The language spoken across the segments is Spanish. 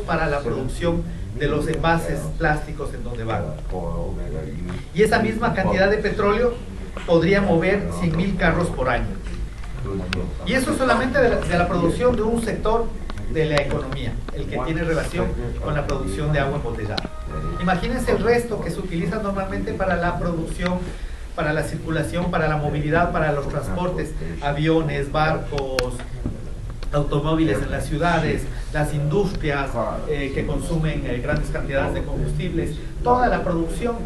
para la producción de los envases plásticos en donde van. Y esa misma cantidad de petróleo podría mover 100.000 carros por año. Y eso solamente de la producción de un sector de la economía, el que tiene relación con la producción de agua embotellada. Imagínense el resto que se utiliza normalmente para la producción, para la circulación, para la movilidad, para los transportes, aviones, barcos, automóviles en las ciudades, las industrias que consumen grandes cantidades de combustibles. Toda la producción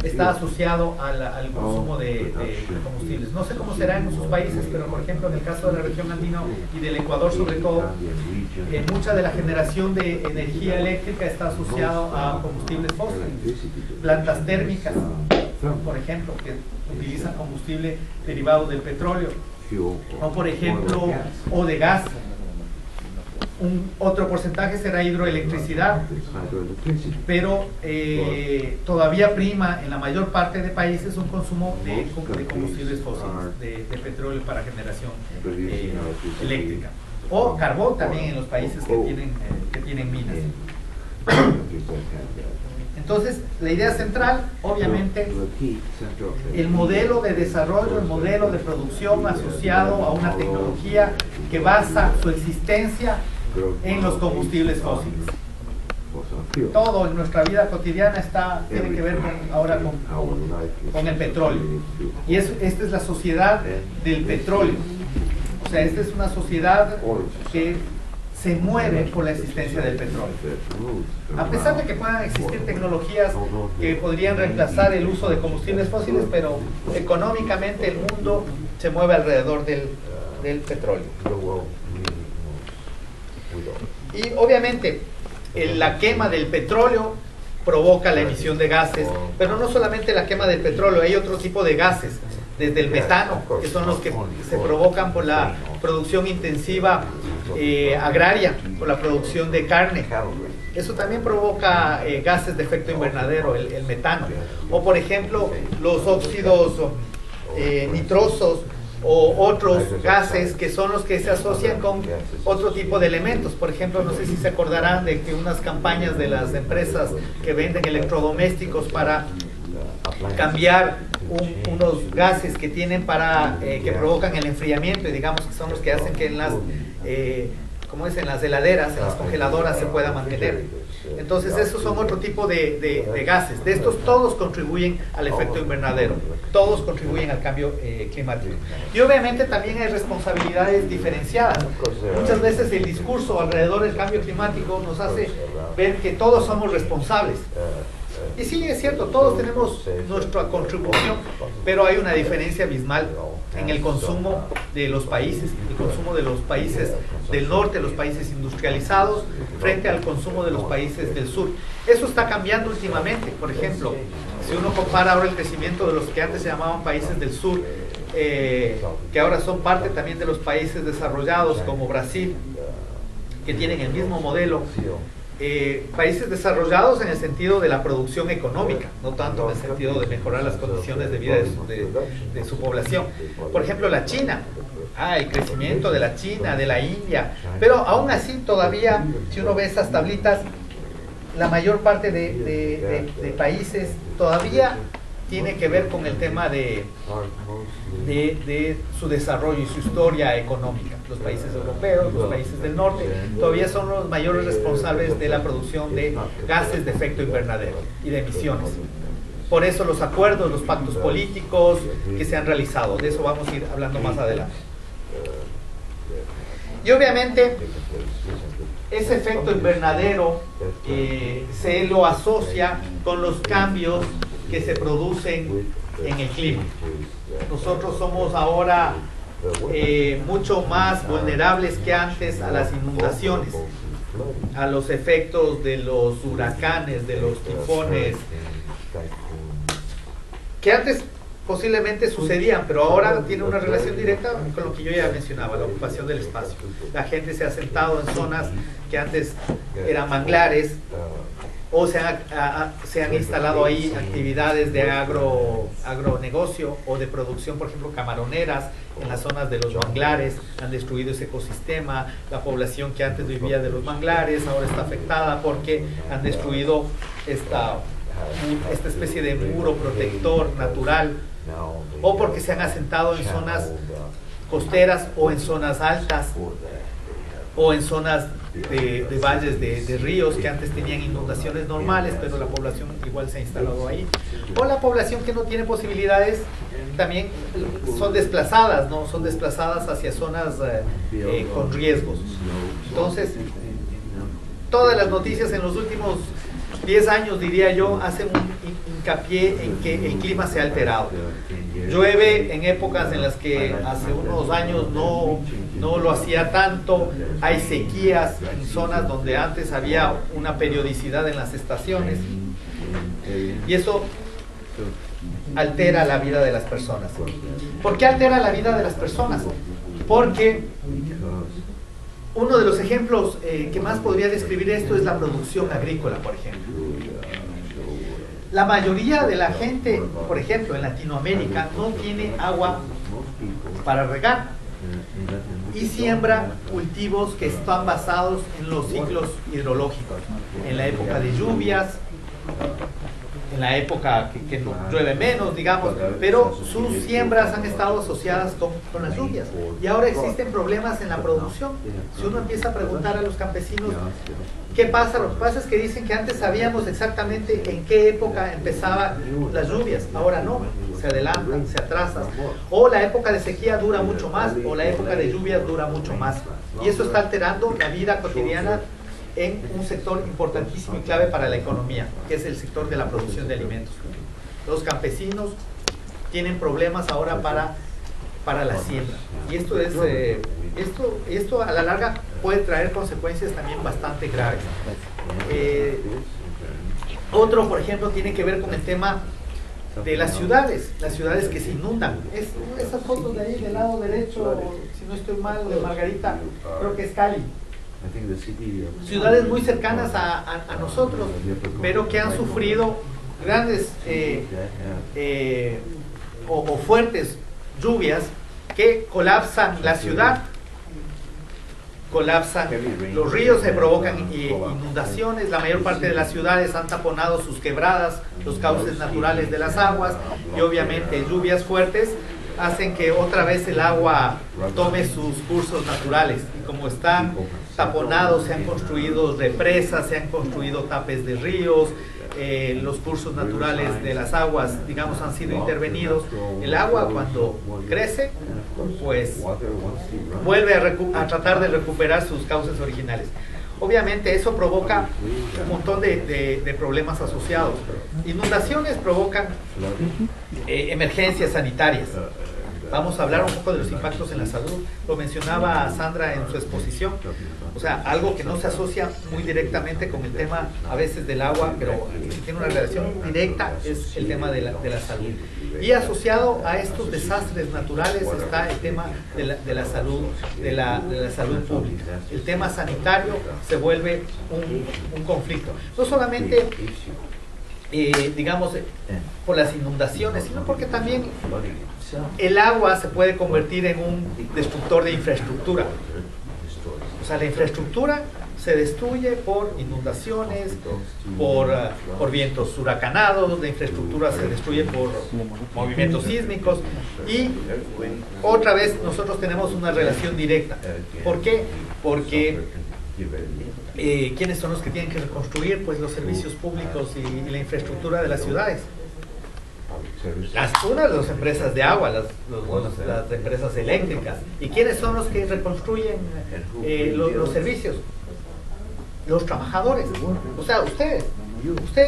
está asociado al consumo de combustibles. No sé cómo será en sus países, pero por ejemplo en el caso de la región andina y del Ecuador sobre todo, mucha de la generación de energía eléctrica está asociado a combustibles fósiles. Plantas térmicas, por ejemplo, que utilizan combustible derivado del petróleo, o por ejemplo, o de gas. Otro porcentaje será hidroelectricidad, pero todavía prima en la mayor parte de países un consumo de combustibles fósiles, de petróleo para generación eléctrica, o carbón también en los países que tienen minas. Entonces, la idea central, obviamente, el modelo de desarrollo, el modelo de producción asociado a una tecnología que basa su existencia en los combustibles fósiles. Todo en nuestra vida cotidiana tiene que ver ahora con el petróleo. Y esta es la sociedad del petróleo. O sea, esta es una sociedad que se mueve por la existencia del petróleo. A pesar de que puedan existir tecnologías que podrían reemplazar el uso de combustibles fósiles, pero económicamente el mundo se mueve alrededor del petróleo. Y obviamente la quema del petróleo provoca la emisión de gases, pero no solamente la quema del petróleo, hay otro tipo de gases, desde el metano, que son los que se provocan por la producción intensiva agraria, por la producción de carne. Eso también provoca gases de efecto invernadero, el metano. O por ejemplo, los óxidos nitrosos o otros gases que son los que se asocian con otro tipo de elementos. Por ejemplo, no sé si se acordarán de que unas campañas de las empresas que venden electrodomésticos para cambiar unos gases que tienen que provocan el enfriamiento, y digamos que son los que hacen que en las en las heladeras, en las congeladoras se pueda mantener. Entonces esos son otro tipo de gases. De estos todos contribuyen al efecto invernadero, todos contribuyen al cambio climático. Y obviamente también hay responsabilidades diferenciadas. Muchas veces el discurso alrededor del cambio climático nos hace ver que todos somos responsables. Y sí, es cierto, todos tenemos nuestra contribución, pero hay una diferencia abismal en el consumo de los países, el consumo de los países del norte, los países industrializados, frente al consumo de los países del sur. Eso está cambiando últimamente. Por ejemplo, si uno compara ahora el crecimiento de los que antes se llamaban países del sur, que ahora son parte también de los países desarrollados como Brasil, que tienen el mismo modelo, países desarrollados en el sentido de la producción económica, no tanto en el sentido de mejorar las condiciones de vida de su población. Por ejemplo, la China, el crecimiento de la China, de la India, pero aún así todavía, si uno ve esas tablitas, la mayor parte de países todavía tiene que ver con el tema de su desarrollo y su historia económica. Los países europeos, los países del norte, todavía son los mayores responsables de la producción de gases de efecto invernadero y de emisiones. Por eso los acuerdos, los pactos políticos que se han realizado, de eso vamos a ir hablando más adelante. Y obviamente ese efecto invernadero se lo asocia con los cambios que se producen en el clima. Nosotros somos ahora mucho más vulnerables que antes a las inundaciones, a los efectos de los huracanes, de los tifones, que antes posiblemente sucedían, pero ahora tiene una relación directa con lo que yo ya mencionaba, la ocupación del espacio. La gente se ha asentado en zonas que antes eran manglares, o se han instalado ahí actividades de agronegocio o de producción, por ejemplo, camaroneras en las zonas de los manglares, han destruido ese ecosistema. La población que antes vivía de los manglares ahora está afectada porque han destruido esta especie de muro protector natural, o porque se han asentado en zonas costeras o en zonas altas o en zonas de valles de ríos que antes tenían inundaciones normales, pero la población igual se ha instalado ahí. O la población que no tiene posibilidades también son desplazadas, ¿no? Son desplazadas hacia zonas con riesgos. Entonces, todas las noticias en los últimos 10 años, diría yo, hacen un hincapié en que el clima se ha alterado. Llueve en épocas en las que hace unos años no lo hacía tanto. Hay sequías en zonas donde antes había una periodicidad en las estaciones, y eso altera la vida de las personas. ¿Por qué altera la vida de las personas? Porque uno de los ejemplos que más podría describir esto es la producción agrícola, por ejemplo. La mayoría de la gente, por ejemplo, en Latinoamérica, no tiene agua para regar y siembra cultivos que están basados en los ciclos hidrológicos, en la época de lluvias, en la época que llueve menos, digamos, pero sus siembras han estado asociadas con las lluvias, y ahora existen problemas en la producción. Si uno empieza a preguntar a los campesinos qué pasa, lo que pasa es que dicen que antes sabíamos exactamente en qué época empezaban las lluvias, ahora no, se adelantan, se atrasan, o la época de sequía dura mucho más, o la época de lluvias dura mucho más, y eso está alterando la vida cotidiana en un sector importantísimo y clave para la economía, que es el sector de la producción de alimentos. Los campesinos tienen problemas ahora para la siembra, y esto a la larga puede traer consecuencias también bastante graves. Otro, por ejemplo, tiene que ver con el tema de las ciudades que se inundan. Esas fotos de ahí del lado derecho, si no estoy mal, de Margarita, creo que es Cali. Ciudades muy cercanas a nosotros, pero que han sufrido grandes o fuertes lluvias que colapsan la ciudad, colapsan los ríos, se provocan inundaciones. La mayor parte de las ciudades han taponado sus quebradas, los cauces naturales de las aguas, y obviamente lluvias fuertes hacen que otra vez el agua tome sus cursos naturales, y como están taponados, se han construido represas, se han construido tapes de ríos, los cursos naturales de las aguas, digamos, han sido intervenidos. El agua, cuando crece, pues vuelve a tratar de recuperar sus cauces originales. Obviamente eso provoca un montón de problemas asociados. Inundaciones provocan emergencias sanitarias. Vamos a hablar un poco de los impactos en la salud. Lo mencionaba Sandra en su exposición. O sea, algo que no se asocia muy directamente con el tema a veces del agua, pero que tiene una relación directa, es el tema de la salud. Y asociado a estos desastres naturales está el tema de la salud, de la salud pública. El tema sanitario se vuelve un conflicto. No solamente digamos, por las inundaciones, sino porque también el agua se puede convertir en un destructor de infraestructura. O sea, la infraestructura se destruye por inundaciones, por vientos huracanados, la infraestructura se destruye por movimientos sísmicos, y otra vez nosotros tenemos una relación directa. ¿Por qué? Porque ¿quiénes son los que tienen que reconstruir? Pues los servicios públicos y la infraestructura de las ciudades. Las empresas de agua, las empresas eléctricas. ¿Y quiénes son los que reconstruyen los servicios? Los trabajadores. O sea, ustedes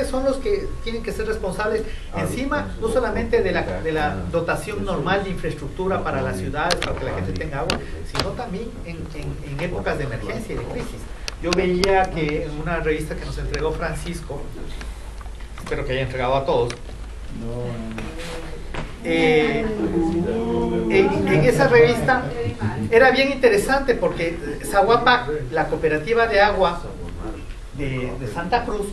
son los que tienen que ser responsables, encima no solamente de la dotación normal de infraestructura para las ciudades, para que la gente tenga agua, sino también en épocas de emergencia y de crisis. Yo veía que en una revista que nos entregó Francisco, espero que haya entregado a todos, en esa revista era bien interesante, porque Zaguapac, la cooperativa de agua de Santa Cruz,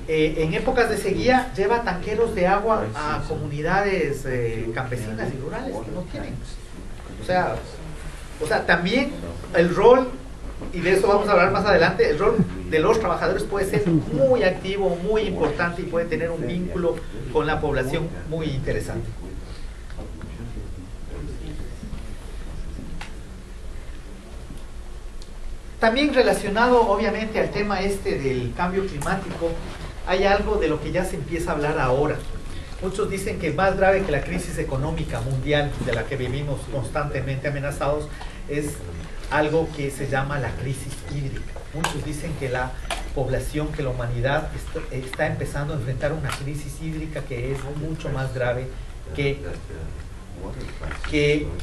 en épocas de sequía lleva tanqueros de agua a comunidades campesinas y rurales que no tienen. O sea, también el rol, y de eso vamos a hablar más adelante, el rol de los trabajadores puede ser muy activo, muy importante y puede tener un vínculo con la población muy interesante. También relacionado obviamente al tema del cambio climático, hay algo de lo que ya se empieza a hablar ahora. Muchos dicen que más grave que la crisis económica mundial de la que vivimos constantemente amenazados es algo que se llama la crisis hídrica. Muchos dicen que la población, que la humanidad está empezando a enfrentar una crisis hídrica que es mucho más grave que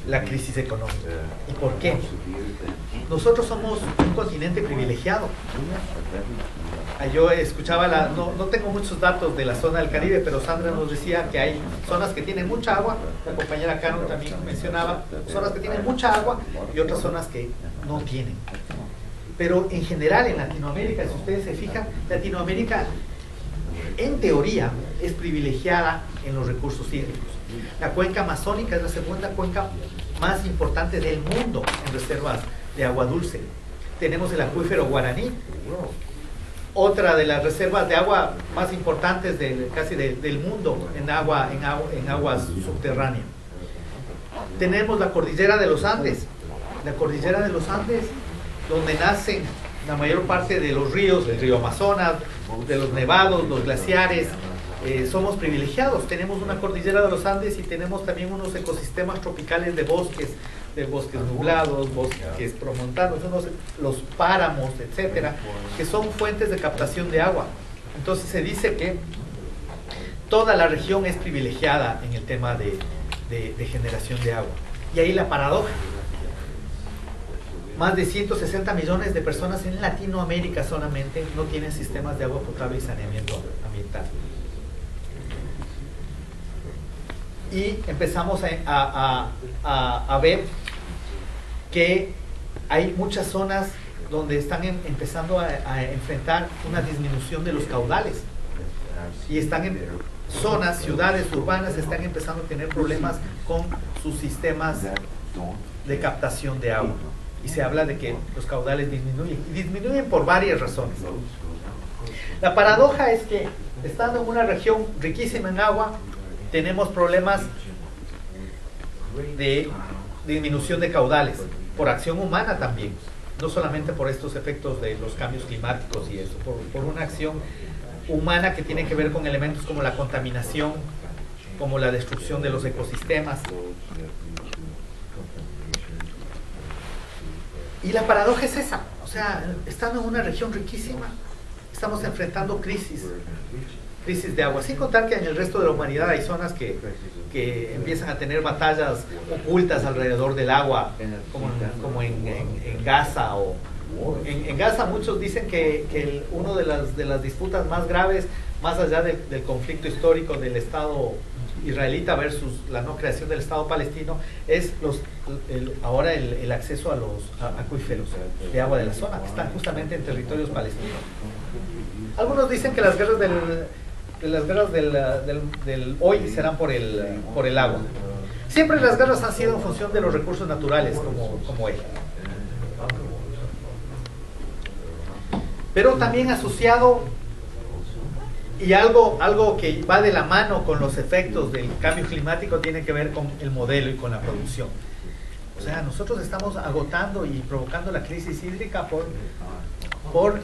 la crisis económica. ¿Y por qué? Nosotros somos un continente privilegiado. Yo escuchaba, no tengo muchos datos de la zona del Caribe, pero Sandra nos decía que hay zonas que tienen mucha agua, la compañera Caro también mencionaba, zonas que tienen mucha agua y otras zonas que no tienen. Pero en general en Latinoamérica, si ustedes se fijan, Latinoamérica en teoría es privilegiada en los recursos hídricos. La cuenca amazónica es la segunda cuenca más importante del mundo en reservas de agua dulce. Tenemos el acuífero Guaraní, otra de las reservas de agua más importantes casi del mundo en aguas subterráneas. Tenemos la cordillera de los Andes, donde nacen la mayor parte de los ríos, el río Amazonas, de los nevados, los glaciares. Somos privilegiados, tenemos una cordillera de los Andes y tenemos también unos ecosistemas tropicales de bosques nublados, bosques promontanos, los páramos, etcétera, que son fuentes de captación de agua. Entonces se dice que toda la región es privilegiada en el tema de generación de agua. Y ahí la paradoja: más de 160 millones de personas en Latinoamérica solamente no tienen sistemas de agua potable y saneamiento ambiental. Y empezamos a ver que hay muchas zonas donde están empezando a enfrentar una disminución de los caudales, y están en zonas, ciudades urbanas, están empezando a tener problemas con sus sistemas de captación de agua, y se habla de que los caudales disminuyen por varias razones. La paradoja es que, estando en una región riquísima en agua, tenemos problemas de disminución de caudales, por acción humana también, no solamente por estos efectos de los cambios climáticos y eso, por una acción humana que tiene que ver con elementos como la contaminación, como la destrucción de los ecosistemas. Y la paradoja es esa, o sea, estando en una región riquísima, estamos enfrentando crisis de agua, sin contar que en el resto de la humanidad hay zonas que empiezan a tener batallas ocultas alrededor del agua, como en Gaza. En Gaza muchos dicen que uno de las disputas más graves, más allá del conflicto histórico del Estado israelita versus la no creación del Estado palestino, es ahora el acceso a los acuíferos de agua de la zona, que están justamente en territorios palestinos. Algunos dicen que las guerras del hoy serán por el agua. Siempre las guerras han sido en función de los recursos naturales como eje. Pero también asociado, y algo que va de la mano con los efectos del cambio climático, tiene que ver con el modelo y con la producción. O sea, nosotros estamos agotando y provocando la crisis hídrica por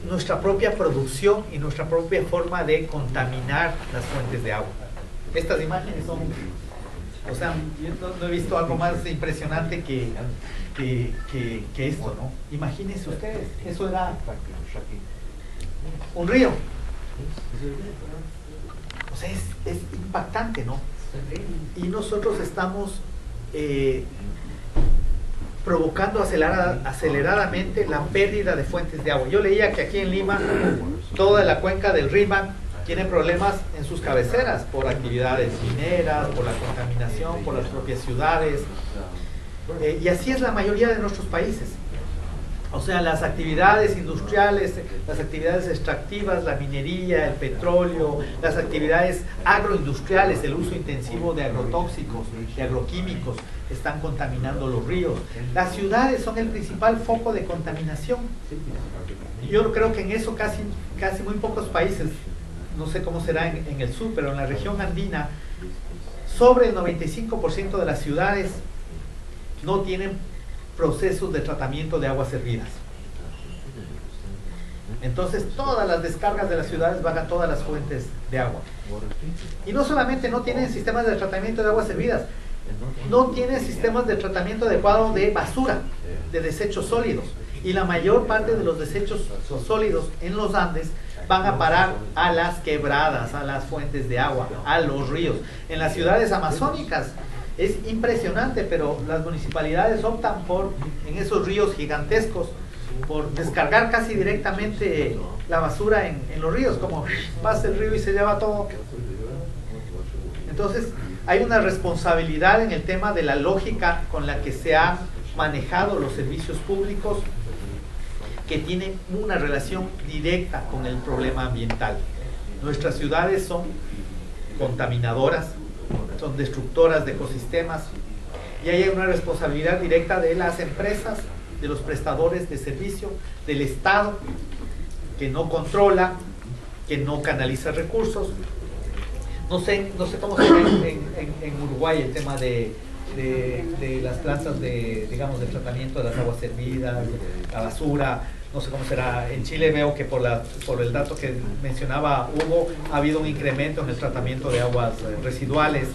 nuestra propia producción y nuestra propia forma de contaminar las fuentes de agua. Estas imágenes son, o sea, yo no he visto algo más impresionante que esto, ¿no? Imagínense ustedes, eso era un río. O sea, es impactante, ¿no? Y nosotros estamos provocando aceleradamente la pérdida de fuentes de agua. Yo leía que aquí en Lima, toda la cuenca del Rímac tiene problemas en sus cabeceras por actividades mineras, por la contaminación, por las propias ciudades. Y así es la mayoría de nuestros países. O sea, las actividades industriales, las actividades extractivas, la minería, el petróleo, las actividades agroindustriales, el uso intensivo de agrotóxicos, de agroquímicos, están contaminando los ríos. Las ciudades son el principal foco de contaminación. Yo creo que en eso casi muy pocos países, no sé cómo será en el sur, pero en la región andina, sobre el 95% de las ciudades no tienen procesos de tratamiento de aguas servidas. Entonces todas las descargas de las ciudades van a todas las fuentes de agua. Y no solamente no tienen sistemas de tratamiento de aguas servidas, no tienen sistemas de tratamiento adecuado de basura, de desechos sólidos. Y la mayor parte de los desechos sólidos en los Andes van a parar a las quebradas, a las fuentes de agua, a los ríos. En las ciudades amazónicas es impresionante, pero las municipalidades optan por, en esos ríos gigantescos, por descargar casi directamente la basura en los ríos, como pasa el río y se lleva todo. Entonces, hay una responsabilidad en el tema de la lógica con la que se han manejado los servicios públicos, que tienen una relación directa con el problema ambiental. Nuestras ciudades son contaminadoras, son destructoras de ecosistemas, y hay una responsabilidad directa de las empresas, de los prestadores de servicio, del Estado, que no controla, que no canaliza recursos. No sé cómo se ve en Uruguay el tema de las plantas de tratamiento de las aguas servidas, la basura. No sé cómo será. En Chile veo que por el dato que mencionaba Hugo, ha habido un incremento en el tratamiento de aguas residuales,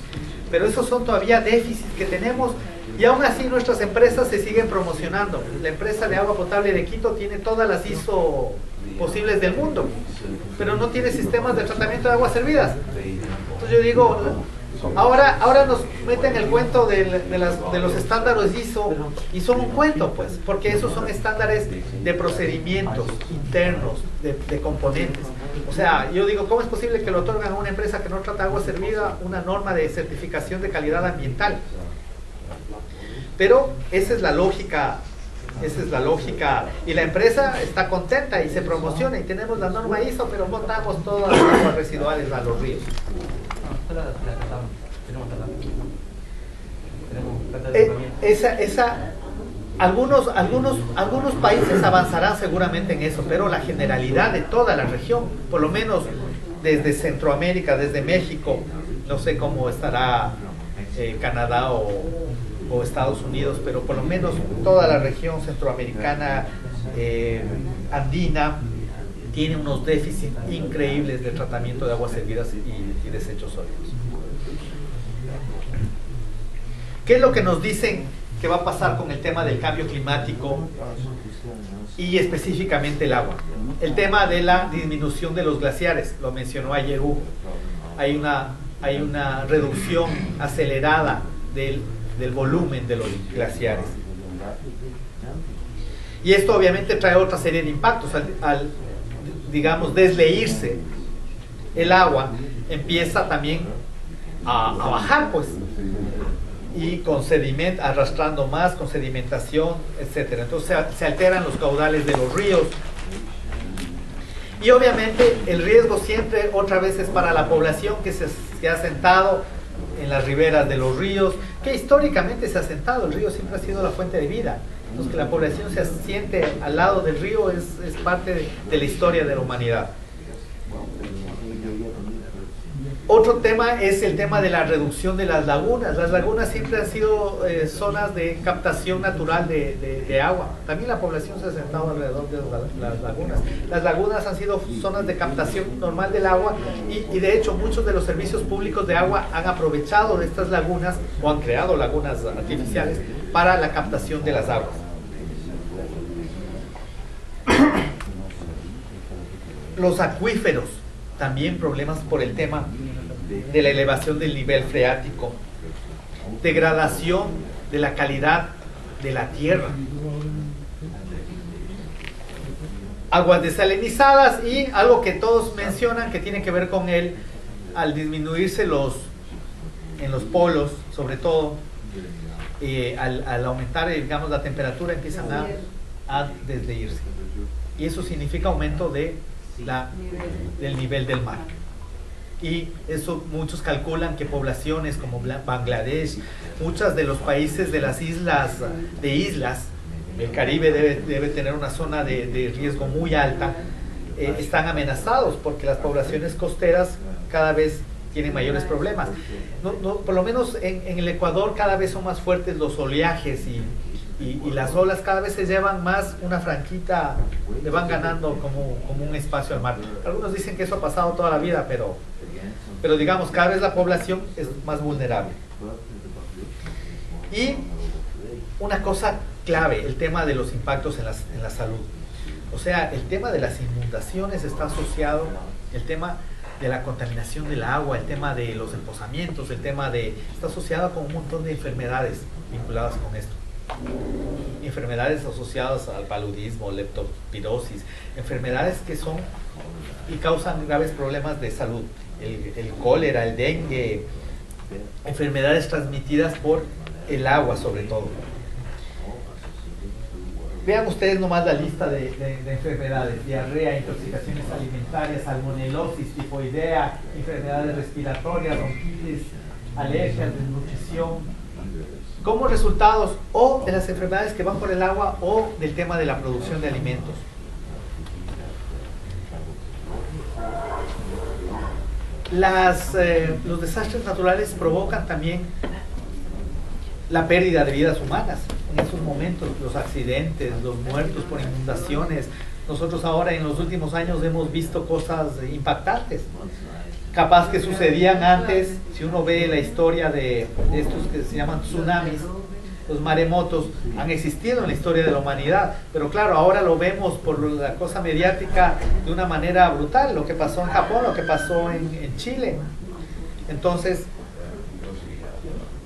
pero esos son todavía déficits que tenemos, y aún así nuestras empresas se siguen promocionando. La empresa de agua potable de Quito tiene todas las ISO posibles del mundo, pero no tiene sistemas de tratamiento de aguas servidas. Entonces yo digo, ahora nos meten el cuento de los estándares ISO, y son un cuento, pues, porque esos son estándares de procedimientos internos, de componentes. O sea, yo digo, ¿cómo es posible que lo otorgan a una empresa que no trata agua servida una norma de certificación de calidad ambiental? Pero esa es la lógica, y la empresa está contenta y se promociona, y tenemos la norma ISO, pero botamos todas las aguas residuales a los ríos. Algunos países avanzarán seguramente en eso, pero la generalidad de toda la región, por lo menos desde Centroamérica, desde México, no sé cómo estará Canadá o Estados Unidos, pero por lo menos toda la región centroamericana, andina, tiene unos déficits increíbles de tratamiento de aguas servidas y desechos sólidos. ¿Qué es lo que nos dicen que va a pasar con el tema del cambio climático y específicamente el agua? El tema de la disminución de los glaciares, lo mencionó ayer Hugo. Hay una reducción acelerada del volumen de los glaciares. Y esto obviamente trae otra serie de impactos. Al desleírse el agua, empieza también a bajar, pues, y con sedimento, arrastrando más, con sedimentación, etcétera. Entonces se alteran los caudales de los ríos, y obviamente el riesgo siempre otra vez es para la población que se ha asentado en las riberas de los ríos, que históricamente se ha asentado. El río siempre ha sido la fuente de vida. Entonces, que la población se asiente al lado del río es parte de la historia de la humanidad. Otro tema es el tema de la reducción de las lagunas. Las lagunas siempre han sido zonas de captación natural de agua. También la población se ha asentado alrededor de las lagunas. Las lagunas han sido zonas de captación normal del agua, y de hecho muchos de los servicios públicos de agua han aprovechado de estas lagunas, o han creado lagunas artificiales para la captación de las aguas. Los acuíferos, también problemas por el tema de la elevación del nivel freático, degradación de la calidad de la tierra, aguas desalinizadas, y algo que todos mencionan que tiene que ver con al disminuirse en los polos, sobre todo, al aumentar, la temperatura, empiezan ha de irse. Y eso significa aumento del nivel del mar. Y eso muchos calculan que poblaciones como Bangladesh, muchos de los países de las islas, el Caribe debe tener una zona de riesgo muy alta, están amenazados porque las poblaciones costeras cada vez tienen mayores problemas. Por lo menos en el Ecuador cada vez son más fuertes los oleajes y las olas cada vez se llevan más una franquita, le van ganando como un espacio al mar. Algunos dicen que eso ha pasado toda la vida, pero digamos, cada vez la población es más vulnerable. Y una cosa clave, el tema de los impactos en la salud. O sea, el tema de las inundaciones está asociado, el tema de la contaminación del agua, el tema de los emposamientos, está asociado con un montón de enfermedades vinculadas con esto. Enfermedades asociadas al paludismo, leptospirosis, enfermedades que son y causan graves problemas de salud, el cólera, el dengue, enfermedades transmitidas por el agua sobre todo. Vean ustedes nomás la lista de enfermedades: diarrea, intoxicaciones alimentarias, salmonelosis, tifoidea, enfermedades respiratorias, bronquitis, alergias, desnutrición, como resultados o de las enfermedades que van por el agua o del tema de la producción de alimentos. Los desastres naturales provocan también la pérdida de vidas humanas. En esos momentos, los accidentes, los muertos por inundaciones. Nosotros ahora en los últimos años hemos visto cosas impactantes, capaz que sucedían antes. Si uno ve la historia de estos que se llaman tsunamis, los maremotos han existido en la historia de la humanidad, pero claro, ahora lo vemos por la cosa mediática de una manera brutal, lo que pasó en Japón, lo que pasó en Chile. Entonces,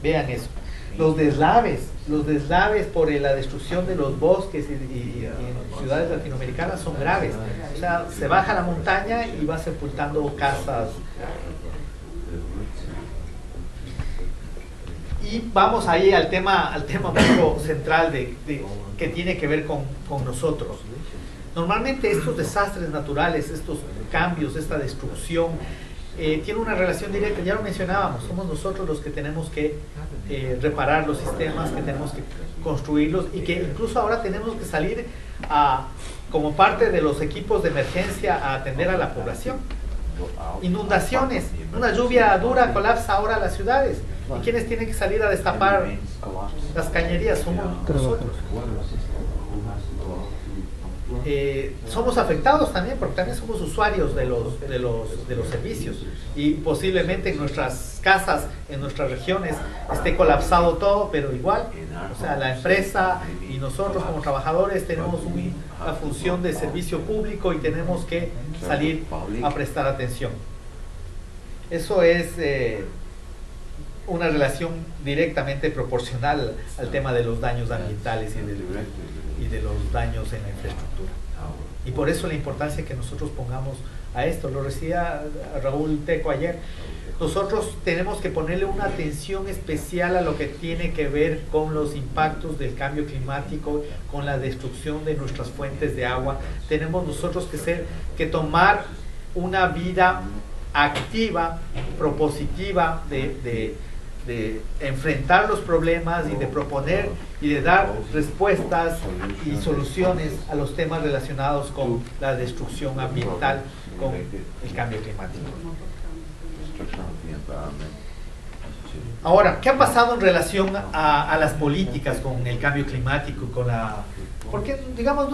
vean eso. Los deslaves por la destrucción de los bosques y en ciudades latinoamericanas son graves. O sea, se baja la montaña y va sepultando casas. Y vamos ahí al tema un poco central que tiene que ver con nosotros. Normalmente estos desastres naturales, estos cambios, esta destrucción, tiene una relación directa, ya lo mencionábamos, somos nosotros los que tenemos que reparar los sistemas, que tenemos que construirlos y que incluso ahora tenemos que salir como parte de los equipos de emergencia a atender a la población. Inundaciones, una lluvia dura colapsa ahora las ciudades. ¿Y quiénes tienen que salir a destapar las cañerías? Somos nosotros. Somos afectados también porque también somos usuarios de los servicios y posiblemente en nuestras casas, en nuestras regiones esté colapsado todo, pero igual, o sea, la empresa y nosotros como trabajadores tenemos una función de servicio público y tenemos que salir a prestar atención. Eso es una relación directamente proporcional al tema de los daños ambientales y de los daños en la infraestructura. Y por eso la importancia que nosotros pongamos a esto. Lo decía Raúl Teco ayer, nosotros tenemos que ponerle una atención especial a lo que tiene que ver con los impactos del cambio climático, con la destrucción de nuestras fuentes de agua. Tenemos nosotros que tomar una vida activa, propositiva, de enfrentar los problemas y de proponer y de dar respuestas y soluciones a los temas relacionados con la destrucción ambiental, con el cambio climático. Ahora, ¿qué ha pasado en relación a las políticas con el cambio climático? Porque, digamos,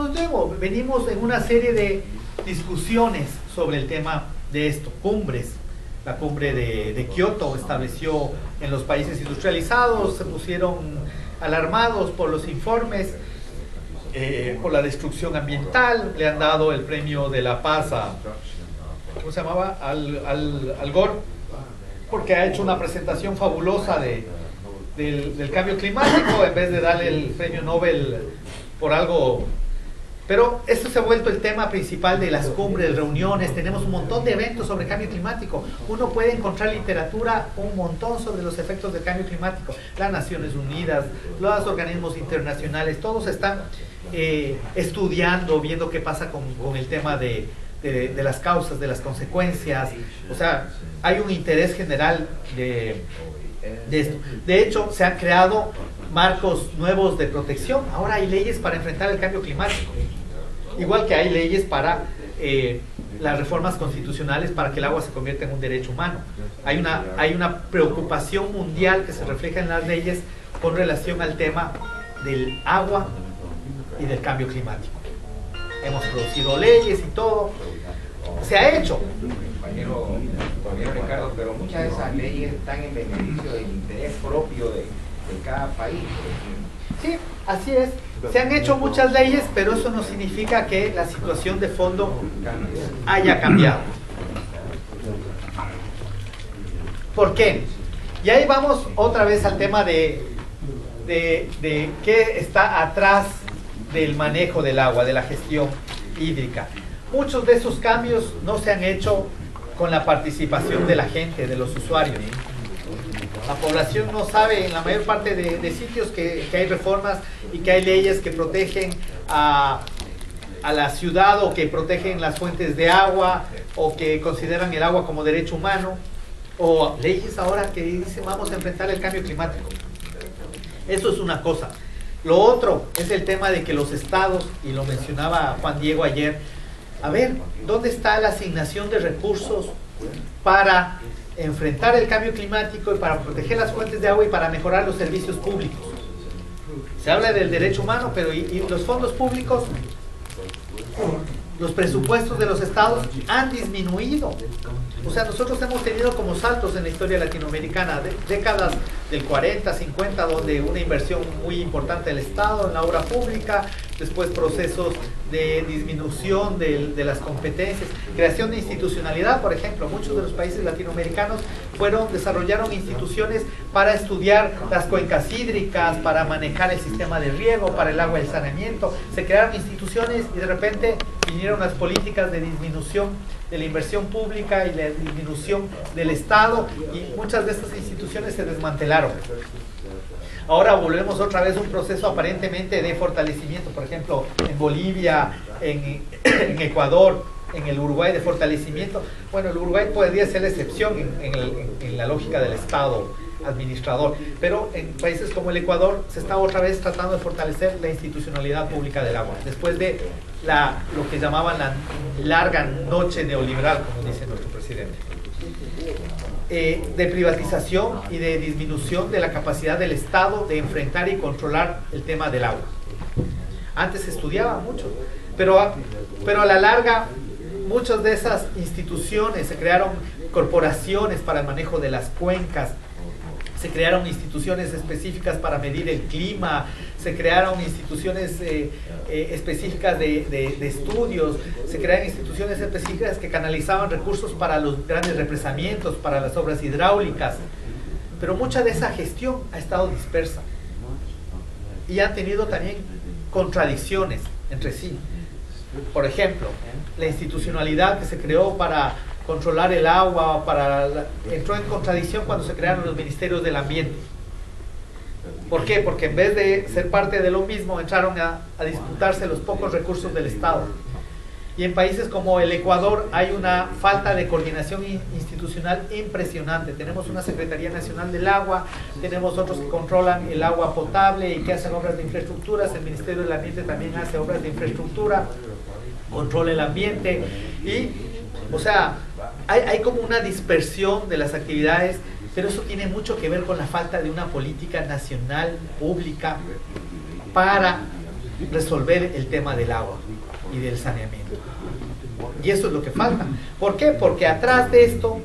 venimos en una serie de discusiones sobre el tema de esto, cumbres. La cumbre de Kioto estableció en los países industrializados, se pusieron alarmados por los informes, por la destrucción ambiental, le han dado el premio de la paz a, ¿cómo se llamaba? Al Gore, porque ha hecho una presentación fabulosa del cambio climático, en vez de darle el premio Nobel por algo Pero esto se ha vuelto el tema principal de las cumbres, reuniones. Tenemos un montón de eventos sobre cambio climático. Uno puede encontrar literatura un montón sobre los efectos del cambio climático. Las Naciones Unidas, los organismos internacionales, todos están estudiando, viendo qué pasa con el tema de las causas, de las consecuencias. O sea, hay un interés general de esto. De hecho, se han creado marcos nuevos de protección. Ahora hay leyes para enfrentar el cambio climático, igual que hay leyes para las reformas constitucionales para que el agua se convierta en un derecho humano. Hay una preocupación mundial que se refleja en las leyes con relación al tema del agua y del cambio climático. Hemos producido leyes y todo, se ha hecho. Compañero Ricardo, pero muchas de esas leyes están en beneficio del interés propio de cada país. Sí, así es. Se han hecho muchas leyes, pero eso no significa que la situación de fondo haya cambiado. ¿Por qué? Y ahí vamos otra vez al tema de qué está atrás del manejo del agua, de la gestión hídrica. Muchos de esos cambios no se han hecho con la participación de la gente, de los usuarios. La población no sabe en la mayor parte de sitios que hay reformas y que hay leyes que protegen a la ciudad, o que protegen las fuentes de agua, o que consideran el agua como derecho humano, o leyes ahora que dicen vamos a enfrentar el cambio climático. Eso es una cosa. Lo otro es el tema de que los estados, y lo mencionaba Juan Diego ayer, a ver, ¿dónde está la asignación de recursos para enfrentar el cambio climático y para proteger las fuentes de agua y para mejorar los servicios públicos? Se habla del derecho humano, pero ¿y los fondos públicos? Los presupuestos de los estados han disminuido. O sea, nosotros hemos tenido como saltos en la historia latinoamericana, décadas del 40, 50, donde una inversión muy importante del Estado en la obra pública, después procesos de disminución de las competencias, creación de institucionalidad. Por ejemplo, muchos de los países latinoamericanos desarrollaron instituciones para estudiar las cuencas hídricas, para manejar el sistema de riego, para el agua y el saneamiento. Se crearon instituciones y de repente vinieron las políticas de disminución de la inversión pública y la disminución del Estado, y muchas de estas instituciones se desmantelaron. Ahora volvemos otra vez a un proceso aparentemente de fortalecimiento, por ejemplo, en Bolivia, en Ecuador, en el Uruguay, de fortalecimiento. Bueno, el Uruguay podría ser la excepción en la lógica del Estado administrador, pero en países como el Ecuador se está otra vez tratando de fortalecer la institucionalidad pública del agua, después de lo que llamaban la larga noche neoliberal, como dice nuestro presidente, de privatización y de disminución de la capacidad del Estado de enfrentar y controlar el tema del agua. Antes se estudiaba mucho, pero a la larga muchas de esas instituciones, se crearon corporaciones para el manejo de las cuencas, se crearon instituciones específicas para medir el clima, se crearon instituciones específicas de estudios, se crearon instituciones específicas que canalizaban recursos para los grandes represamientos, para las obras hidráulicas, pero mucha de esa gestión ha estado dispersa y han tenido también contradicciones entre sí. Por ejemplo, la institucionalidad que se creó para controlar el agua, entró en contradicción cuando se crearon los ministerios del ambiente. ¿Por qué? Porque en vez de ser parte de lo mismo, entraron a disputarse los pocos recursos del Estado. Y en países como el Ecuador hay una falta de coordinación institucional impresionante. Tenemos una Secretaría Nacional del Agua, tenemos otros que controlan el agua potable y que hacen obras de infraestructuras. El Ministerio del Ambiente también hace obras de infraestructura, controla el ambiente y, o sea, hay como una dispersión de las actividades, pero eso tiene mucho que ver con la falta de una política nacional pública para resolver el tema del agua y del saneamiento. Y eso es lo que falta. ¿Por qué? Porque atrás de esto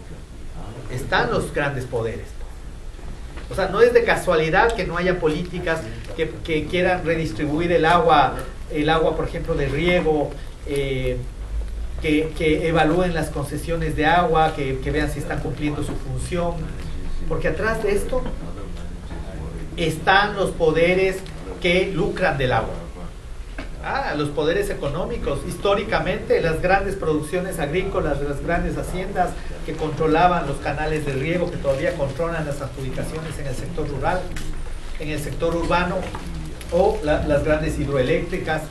están los grandes poderes. O sea, no es de casualidad que no haya políticas que quieran redistribuir el agua, por ejemplo, de riego, que evalúen las concesiones de agua, que vean si están cumpliendo su función, porque atrás de esto están los poderes que lucran del agua. Los poderes económicos. Históricamente, las grandes producciones agrícolas, las grandes haciendas que controlaban los canales de riego, que todavía controlan las adjudicaciones en el sector rural, en el sector urbano, o las grandes hidroeléctricas,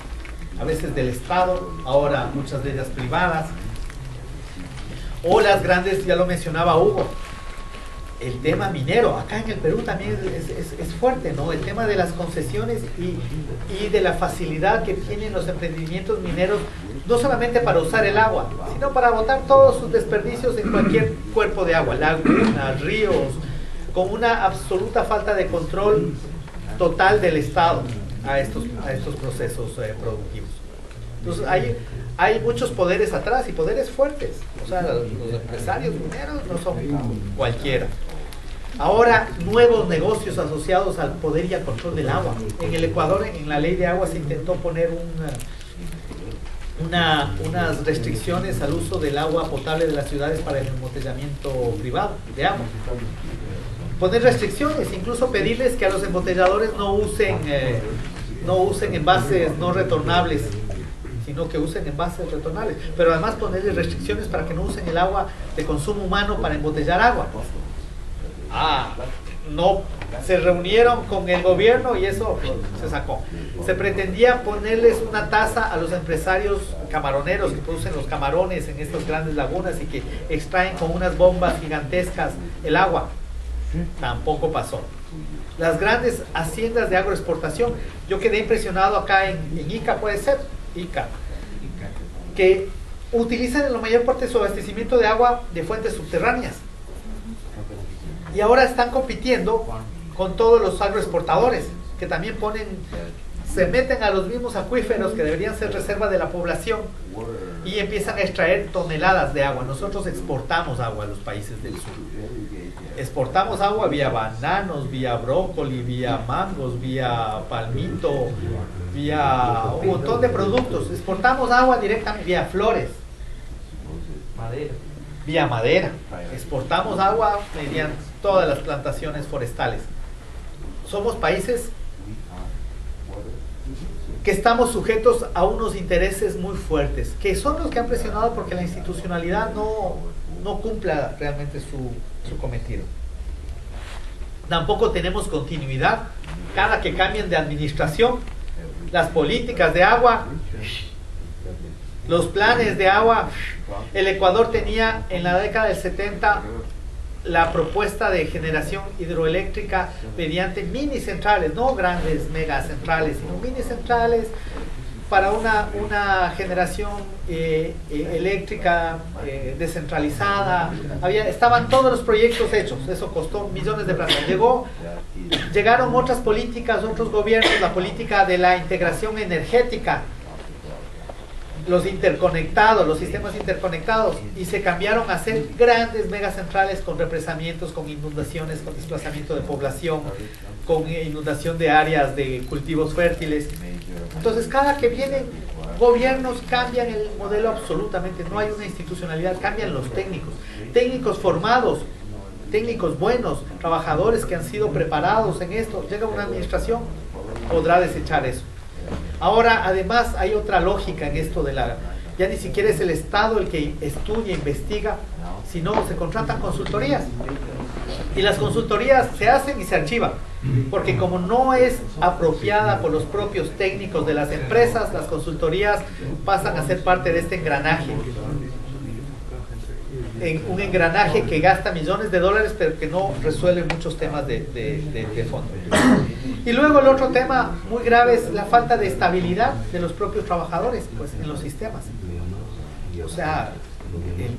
a veces del Estado, ahora muchas de ellas privadas, o las grandes, ya lo mencionaba Hugo, el tema minero. Acá en el Perú también es fuerte, ¿no? El tema de las concesiones y de la facilidad que tienen los emprendimientos mineros, no solamente para usar el agua, sino para botar todos sus desperdicios en cualquier cuerpo de agua, lagunas, ríos, con una absoluta falta de control total del Estado a estos procesos productivos. Entonces hay muchos poderes atrás y poderes fuertes. O sea, los empresarios mineros no son cualquiera. Ahora, nuevos negocios asociados al poder y al control del agua. En el Ecuador, en la ley de agua, se intentó poner unas restricciones al uso del agua potable de las ciudades para el embotellamiento privado de agua. Poner restricciones, incluso pedirles que a los embotelladores no usen envases no retornables, sino que usen envases retornables, pero además ponerles restricciones para que no usen el agua de consumo humano para embotellar agua. No, se reunieron con el gobierno y eso se sacó. Se pretendía ponerles una tasa a los empresarios camaroneros que producen los camarones en estas grandes lagunas y que extraen con unas bombas gigantescas el agua. Tampoco pasó. Las grandes haciendas de agroexportación, yo quedé impresionado acá en Ica, puede ser, Ica, que utilizan en la mayor parte su abastecimiento de agua de fuentes subterráneas. Y ahora están compitiendo con todos los agroexportadores, que también se meten a los mismos acuíferos que deberían ser reserva de la población y empiezan a extraer toneladas de agua. Nosotros exportamos agua a los países del sur. Exportamos agua vía bananos, vía brócoli, vía mangos, vía palmito, vía un montón de productos. Exportamos agua directamente vía flores, vía madera. Exportamos agua mediante todas las plantaciones forestales. Somos países que estamos sujetos a unos intereses muy fuertes, que son los que han presionado porque la institucionalidad no cumpla realmente su cometido. Tampoco tenemos continuidad. Cada que cambien de administración, las políticas de agua, los planes de agua. El Ecuador tenía en la década del 70 la propuesta de generación hidroeléctrica mediante mini centrales, no grandes megacentrales, sino mini centrales para una generación eléctrica descentralizada. Estaban todos los proyectos hechos, eso costó millones de plata. Llegaron otras políticas, otros gobiernos, la política de la integración energética, los interconectados, los sistemas interconectados, y se cambiaron a hacer grandes megacentrales con represamientos, con inundaciones, con desplazamiento de población, con inundación de áreas de cultivos fértiles. Entonces, cada que vienen gobiernos cambian el modelo absolutamente, no hay una institucionalidad, cambian los técnicos formados, técnicos buenos, trabajadores que han sido preparados en esto. Llega una administración, podrá desechar eso. Ahora, además, hay otra lógica en esto ya ni siquiera es el Estado el que estudia, investiga, sino se contratan consultorías. Y las consultorías se hacen y se archivan, porque como no es apropiada por los propios técnicos de las empresas, las consultorías pasan a ser parte de este engranaje. Un engranaje que gasta millones de dólares, pero que no resuelve muchos temas de fondo. Y luego el otro tema muy grave es la falta de estabilidad de los propios trabajadores, pues, en los sistemas. O sea,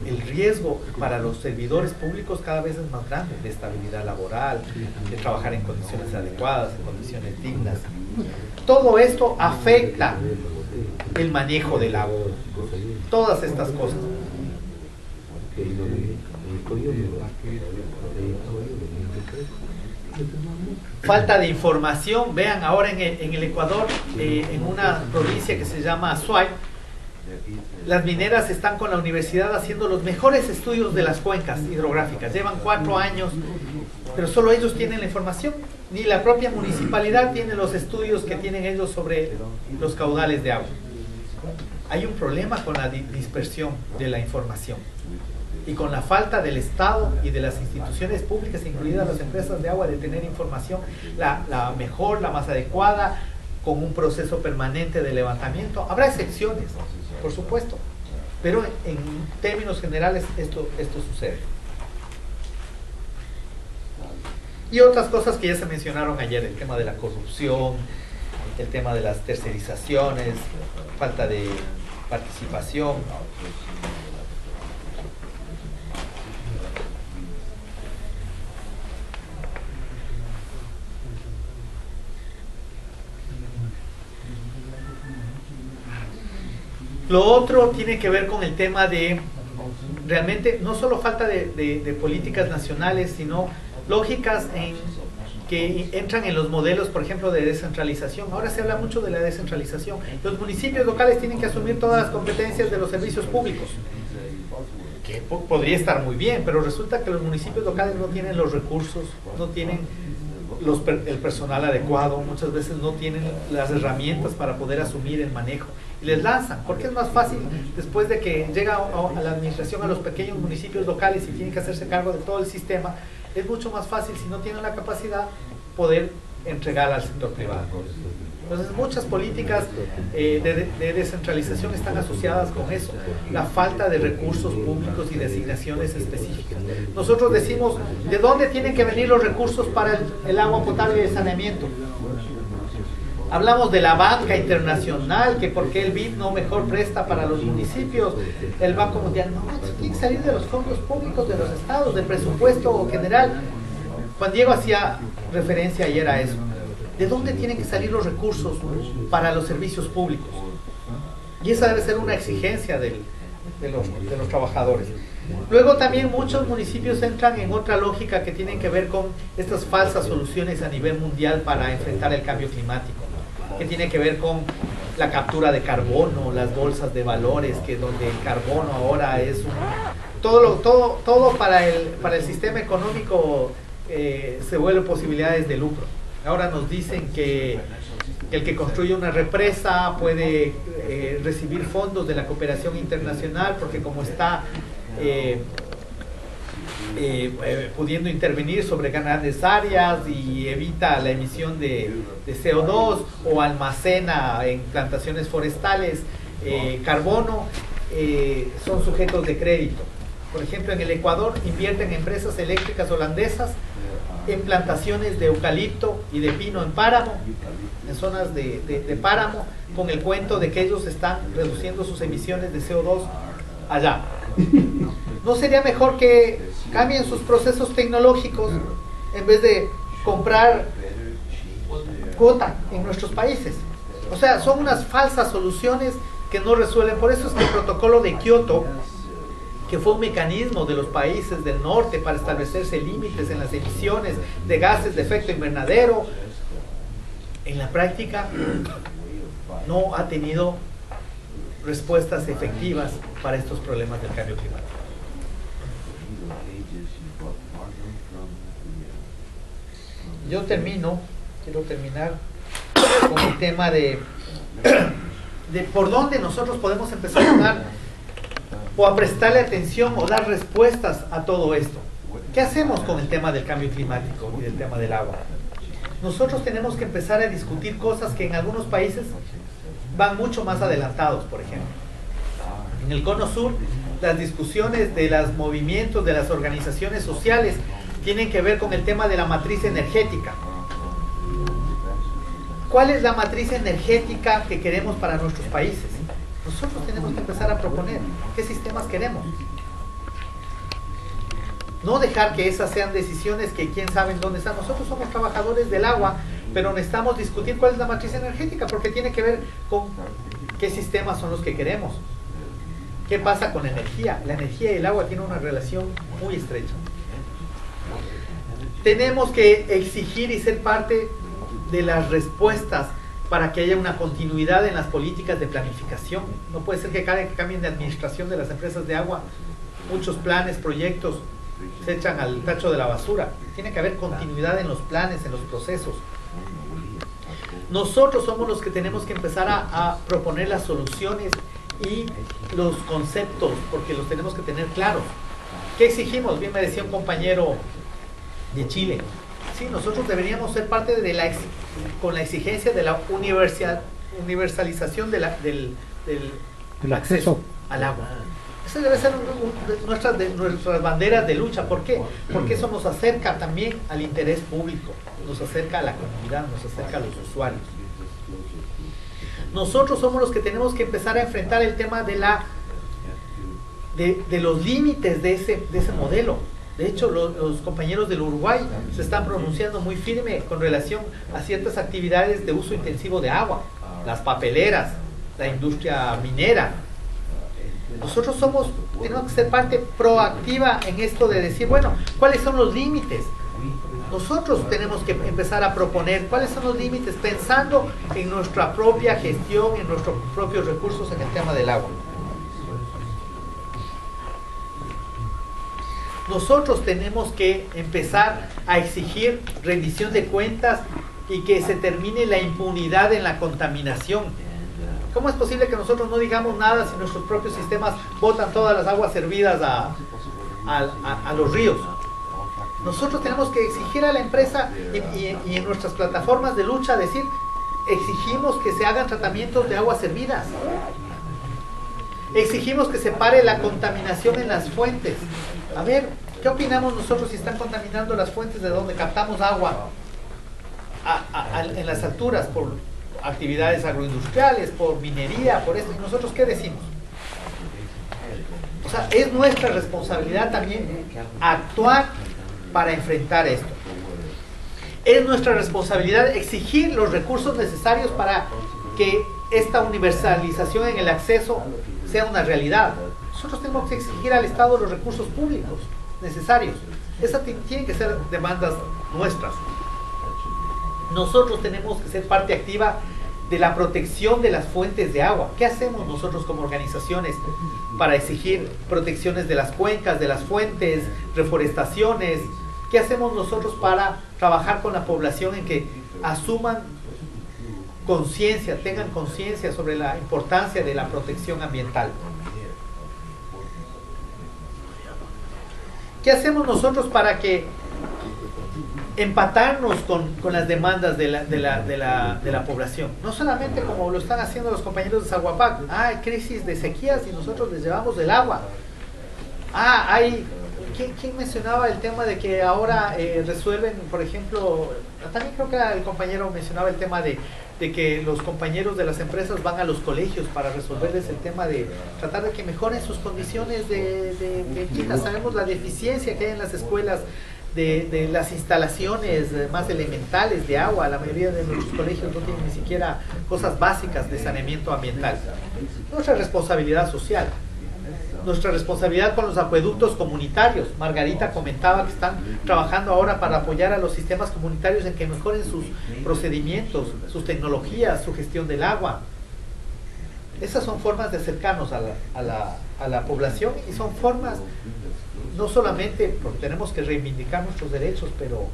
el riesgo para los servidores públicos cada vez es más grande, de estabilidad laboral, de trabajar en condiciones adecuadas, en condiciones dignas. Todo esto afecta el manejo del agua. Todas estas cosas. Falta de información. Vean ahora en el Ecuador, en una provincia que se llama Azuay, Las mineras están con la universidad haciendo los mejores estudios de las cuencas hidrográficas. Llevan 4 años, pero solo ellos tienen la información. Ni la propia municipalidad tiene los estudios que tienen ellos sobre los caudales de agua. Hay un problema con la dispersión de la información y con la falta del Estado y de las instituciones públicas, incluidas las empresas de agua, de tener información la mejor, la más adecuada, con un proceso permanente de levantamiento. Habrá excepciones, por supuesto, pero en términos generales esto sucede. Y otras cosas que ya se mencionaron ayer, el tema de la corrupción, el tema de las tercerizaciones, falta de participación. Lo otro tiene que ver con el tema de, realmente, no solo falta de políticas nacionales, sino lógicas que entran en los modelos, por ejemplo, de descentralización. Ahora se habla mucho de la descentralización. Los municipios locales tienen que asumir todas las competencias de los servicios públicos, que podría estar muy bien, pero resulta que los municipios locales no tienen los recursos, no tienen el personal adecuado, muchas veces no tienen las herramientas para poder asumir el manejo. Y les lanzan, porque es más fácil después de que llega a la administración a los pequeños municipios locales y tienen que hacerse cargo de todo el sistema. Es mucho más fácil, si no tienen la capacidad, poder entregar al sector privado. Entonces muchas políticas de descentralización están asociadas con eso, la falta de recursos públicos y de asignaciones específicas. Nosotros decimos, ¿de dónde tienen que venir los recursos para el agua potable y el saneamiento? Hablamos de la banca internacional, que por qué el BID no mejor presta para los municipios, el Banco Mundial. No, tiene que salir de los fondos públicos de los estados, del presupuesto general. Juan Diego hacía referencia ayer a eso. ¿De dónde tienen que salir los recursos para los servicios públicos? Y esa debe ser una exigencia de los trabajadores. Luego también muchos municipios entran en otra lógica que tienen que ver con estas falsas soluciones a nivel mundial para enfrentar el cambio climático, que tiene que ver con la captura de carbono, las bolsas de valores, que donde el carbono ahora es todo para el sistema económico se vuelve posibilidades de lucro. Ahora nos dicen que el que construye una represa puede recibir fondos de la cooperación internacional porque como está pudiendo intervenir sobre grandes áreas y evita la emisión de CO2 o almacena en plantaciones forestales carbono, son sujetos de crédito. Por ejemplo, en el Ecuador invierten empresas eléctricas holandesas en plantaciones de eucalipto y de pino en páramo, en zonas de páramo, con el cuento de que ellos están reduciendo sus emisiones de CO2 allá. ¿No sería mejor que cambien sus procesos tecnológicos en vez de comprar cuota en nuestros países? O sea, son unas falsas soluciones que no resuelven. Por eso es que el protocolo de Kioto, que fue un mecanismo de los países del norte para establecerse límites en las emisiones de gases de efecto invernadero, en la práctica no ha tenido respuestas efectivas para estos problemas del cambio climático. Yo quiero terminar con el tema de por dónde nosotros podemos empezar a dar o a prestarle atención o dar respuestas a todo esto. ¿Qué hacemos con el tema del cambio climático y del tema del agua? Nosotros tenemos que empezar a discutir cosas que en algunos países van mucho más adelantados, por ejemplo. En el Cono Sur, las discusiones de los movimientos, de las organizaciones sociales, tienen que ver con el tema de la matriz energética. ¿Cuál es la matriz energética que queremos para nuestros países? Nosotros tenemos que empezar a proponer qué sistemas queremos. No dejar que esas sean decisiones que quién sabe en dónde están. Nosotros somos trabajadores del agua, pero necesitamos discutir cuál es la matriz energética, porque tiene que ver con qué sistemas son los que queremos. ¿Qué pasa con la energía? La energía y el agua tienen una relación muy estrecha. Tenemos que exigir y ser parte de las respuestas para que haya una continuidad en las políticas de planificación. No puede ser que cada vez que cambien de administración de las empresas de agua, muchos planes, proyectos se echan al tacho de la basura. Tiene que haber continuidad en los planes, en los procesos. Nosotros somos los que tenemos que empezar a proponer las soluciones y los conceptos, porque los tenemos que tener claros. ¿Qué exigimos? Bien me decía un compañero de Chile. Sí, nosotros deberíamos ser parte de con la exigencia de la universalización del acceso al agua. Esa debe ser de nuestras banderas de lucha. ¿Por qué? Porque eso nos acerca también al interés público, nos acerca a la comunidad, nos acerca a los usuarios. Nosotros somos los que tenemos que empezar a enfrentar el tema de los límites de ese modelo. De hecho, los compañeros del Uruguay se están pronunciando muy firme con relación a ciertas actividades de uso intensivo de agua, las papeleras, la industria minera. Nosotros tenemos que ser parte proactiva en esto de decir, bueno, ¿cuáles son los límites? Nosotros tenemos que empezar a proponer cuáles son los límites, pensando en nuestra propia gestión, en nuestros propios recursos en el tema del agua. Nosotros tenemos que empezar a exigir rendición de cuentas y que se termine la impunidad en la contaminación. ¿Cómo es posible que nosotros no digamos nada si nuestros propios sistemas botan todas las aguas servidas a los ríos? Nosotros tenemos que exigir a la empresa y en nuestras plataformas de lucha decir, exigimos que se hagan tratamientos de aguas servidas. Exigimos que se pare la contaminación en las fuentes. A ver, ¿qué opinamos nosotros si están contaminando las fuentes de donde captamos agua en las alturas por actividades agroindustriales, por minería, por esto? ¿Y nosotros qué decimos? O sea, es nuestra responsabilidad también actuar para enfrentar esto. Es nuestra responsabilidad exigir los recursos necesarios para que esta universalización en el acceso sea una realidad. Nosotros tenemos que exigir al Estado los recursos públicos necesarios. Esas tienen que ser demandas nuestras. Nosotros tenemos que ser parte activa de la protección de las fuentes de agua. ¿Qué hacemos nosotros como organizaciones para exigir protecciones de las cuencas, de las fuentes, reforestaciones? ¿Qué hacemos nosotros para trabajar con la población en que asuman conciencia, tengan conciencia sobre la importancia de la protección ambiental? ¿Qué hacemos nosotros para que empatarnos con las demandas de la población? No solamente como lo están haciendo los compañeros de Zaguapac. Hay crisis de sequías y nosotros les llevamos el agua. ¿Quién mencionaba el tema de que ahora resuelven, por ejemplo, también creo que el compañero mencionaba el tema de que los compañeros de las empresas van a los colegios para resolverles el tema de tratar de que mejoren sus condiciones de vida? Sabemos la deficiencia que hay en las escuelas de las instalaciones más elementales de agua. La mayoría de nuestros colegios no tienen ni siquiera cosas básicas de saneamiento ambiental. Nuestra responsabilidad social, nuestra responsabilidad con los acueductos comunitarios. Margarita comentaba que están trabajando ahora para apoyar a los sistemas comunitarios en que mejoren sus procedimientos, sus tecnologías, su gestión del agua. Esas son formas de acercarnos a la población, y son formas no solamente porque tenemos que reivindicar nuestros derechos, pero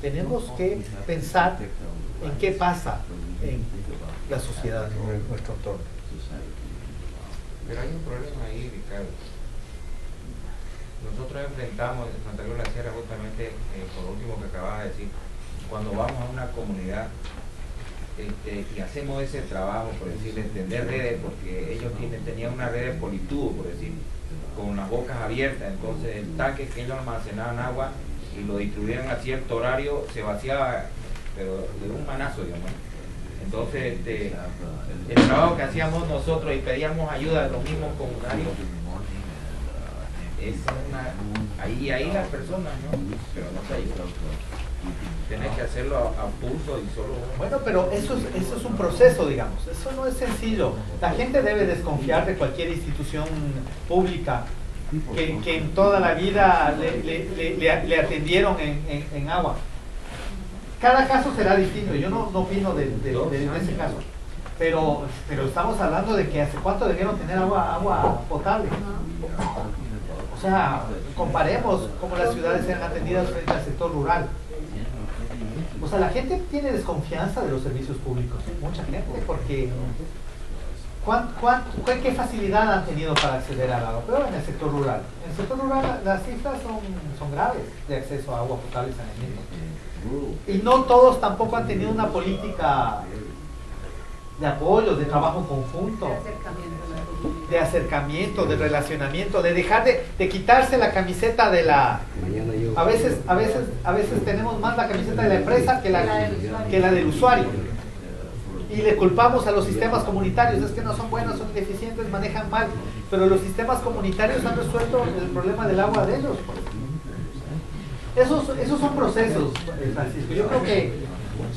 tenemos que pensar en qué pasa en la sociedad, en nuestro entorno. Pero hay un problema ahí, Ricardo. Nosotros enfrentamos en Santa Cruz de la Sierra, justamente por lo último que acabas de decir, cuando vamos a una comunidad y hacemos ese trabajo, por decir, de entender redes, porque ellos tenían una red de politudo, por decir, con las bocas abiertas. Entonces el tanque que ellos almacenaban agua y lo distribuían a cierto horario se vaciaba, pero de un manazo, digamos. Entonces el trabajo que hacíamos nosotros y pedíamos ayuda de los mismos comunarios, ahí las personas, ¿no? Pero no se ayudan. Tienes que hacerlo a pulso y solo... Bueno, pero eso es un proceso, digamos. Eso no es sencillo. La gente debe desconfiar de cualquier institución pública que en toda la vida le atendieron en agua. cada caso será distinto, yo no opino de ese caso, pero estamos hablando de que hace cuánto debieron tener agua potable. O sea, comparemos cómo las ciudades eran atendidas frente al sector rural. O sea, la gente tiene desconfianza de los servicios públicos, mucha gente, porque ¿qué facilidad han tenido para acceder al agua? Pero en el sector rural. En el sector rural las cifras son graves de acceso a agua potable y saneamiento. Y no todos tampoco han tenido una política de apoyo, de trabajo conjunto, de acercamiento, de relacionamiento, de dejar de quitarse la camiseta de la... A veces tenemos más la camiseta de la empresa que la del usuario. Y le culpamos a los sistemas comunitarios, es que no son buenos, son ineficientes, manejan mal. Pero los sistemas comunitarios han resuelto el problema del agua de ellos. Esos son procesos, Francisco. Yo creo que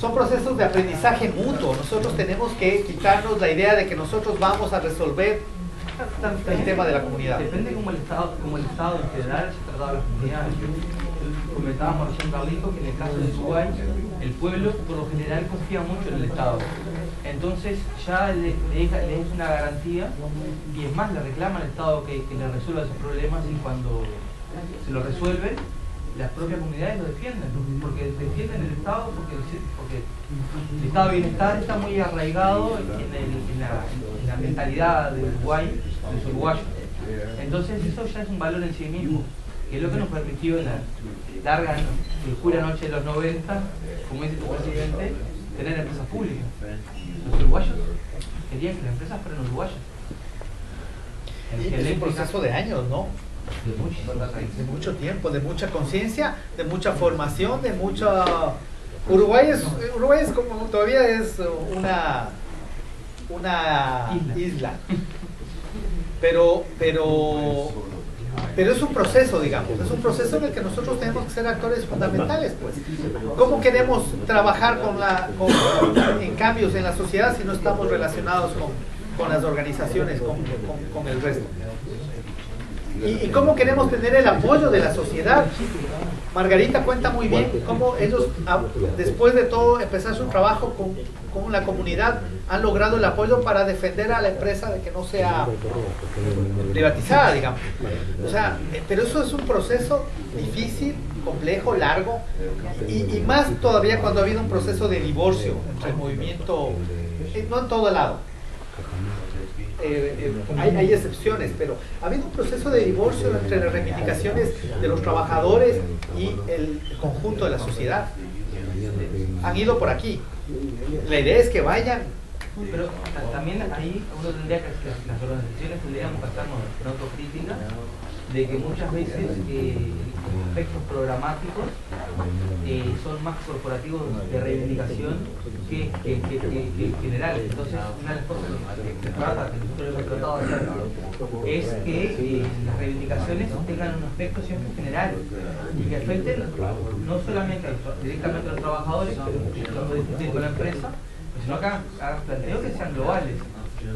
son procesos de aprendizaje mutuo. Nosotros tenemos que quitarnos la idea de que nosotros vamos a resolver el tema de la comunidad. Depende como el Estado en general se trataba de las comunidades. Comentábamos recién, Carlito, que en el caso de Uruguay, el pueblo por lo general confía mucho en el Estado. Entonces ya le es una garantía, y es más, le reclama al Estado que le resuelva esos problemas, y cuando se lo resuelven, las propias comunidades lo defienden, porque defienden el Estado, porque el estado de bienestar está muy arraigado en la mentalidad del Uruguay, de los uruguayos. Entonces eso ya es un valor en sí mismo, que es lo que nos permitió en la larga y oscura noche de los 90, como dice tu presidente, tener empresas públicas. Los uruguayos querían que las empresas fueran uruguayas. Y es un proceso de años, ¿no? De mucho tiempo, de mucha conciencia, de mucha formación, de mucha... Uruguay es como todavía es una isla. Pero es un proceso, digamos, es un proceso en el que nosotros tenemos que ser actores fundamentales, pues. ¿Cómo queremos trabajar en cambios en la sociedad si no estamos relacionados con las organizaciones, con el resto? ¿Y cómo queremos tener el apoyo de la sociedad? Margarita cuenta muy bien cómo ellos, después de todo, empezar su trabajo con la comunidad, han logrado el apoyo para defender a la empresa de que no sea privatizada, digamos. O sea, pero eso es un proceso difícil, complejo, largo, y más todavía cuando ha habido un proceso de divorcio entre el movimiento, no en todo lado. Hay excepciones, pero ha habido un proceso de divorcio entre las reivindicaciones de los trabajadores y el conjunto de la sociedad. Han ido por aquí. La idea es que vayan. Pero también ahí uno tendría que, las organizaciones tendríamos que hacernos en autocrítica de que muchas veces aspectos programáticos son más corporativos de reivindicación que generales. Entonces, una de las cosas que nosotros hemos tratado de hacer es que las reivindicaciones tengan un aspecto siempre general y que afecten no solamente directamente a los trabajadores, cuando discutir con la empresa, sino que hagan planteos que sean globales,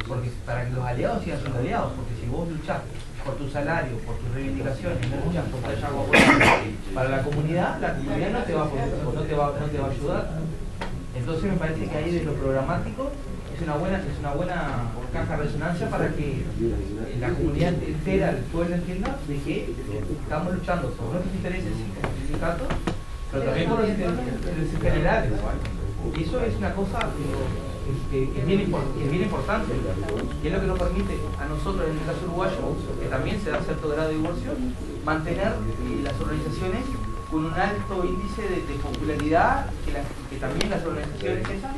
porque para que los aliados sigan siendo aliados, porque si vos luchás por tu salario, por tus reivindicaciones, no luchas por traer agua para la comunidad no te va a ayudar. Entonces me parece que ahí de lo programático es una buena caja de resonancia para que la comunidad entera, el pueblo entienda de que estamos luchando por nuestros intereses como sindicatos, pero también por los intereses generales. Y eso es una cosa que es bien importante, y es lo que nos permite a nosotros, en el caso uruguayo, que también se da cierto grado de divorcio, mantener las organizaciones con un alto índice de popularidad, que también las organizaciones esas,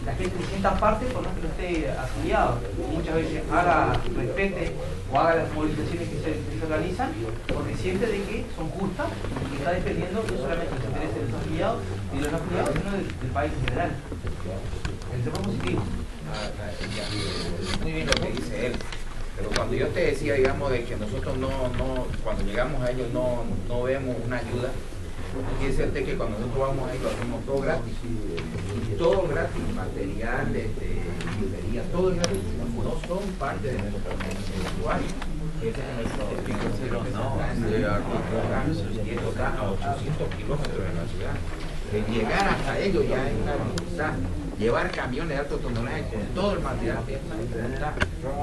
la gente se sienta parte por más que no esté afiliado, muchas veces respete o haga las movilizaciones que se organizan, porque siente de que son justas y que está defendiendo no solamente los intereses de los afiliados y de los no afiliados, sino del país en general. El tema positivo. Muy bien lo que dice él, pero cuando yo te decía, digamos, de que nosotros cuando llegamos a ellos no vemos una ayuda, quiere decirte que cuando nosotros vamos ahí lo hacemos todo gratis, materiales, librería, todo gratis, no son parte de nuestro usuario. Ese es nuestro y esto está a 800 kilómetros de la ciudad. llegar hasta ellos ya es una dificultad. Llevar camiones de alto tonelaje con todo el material es una dificultad.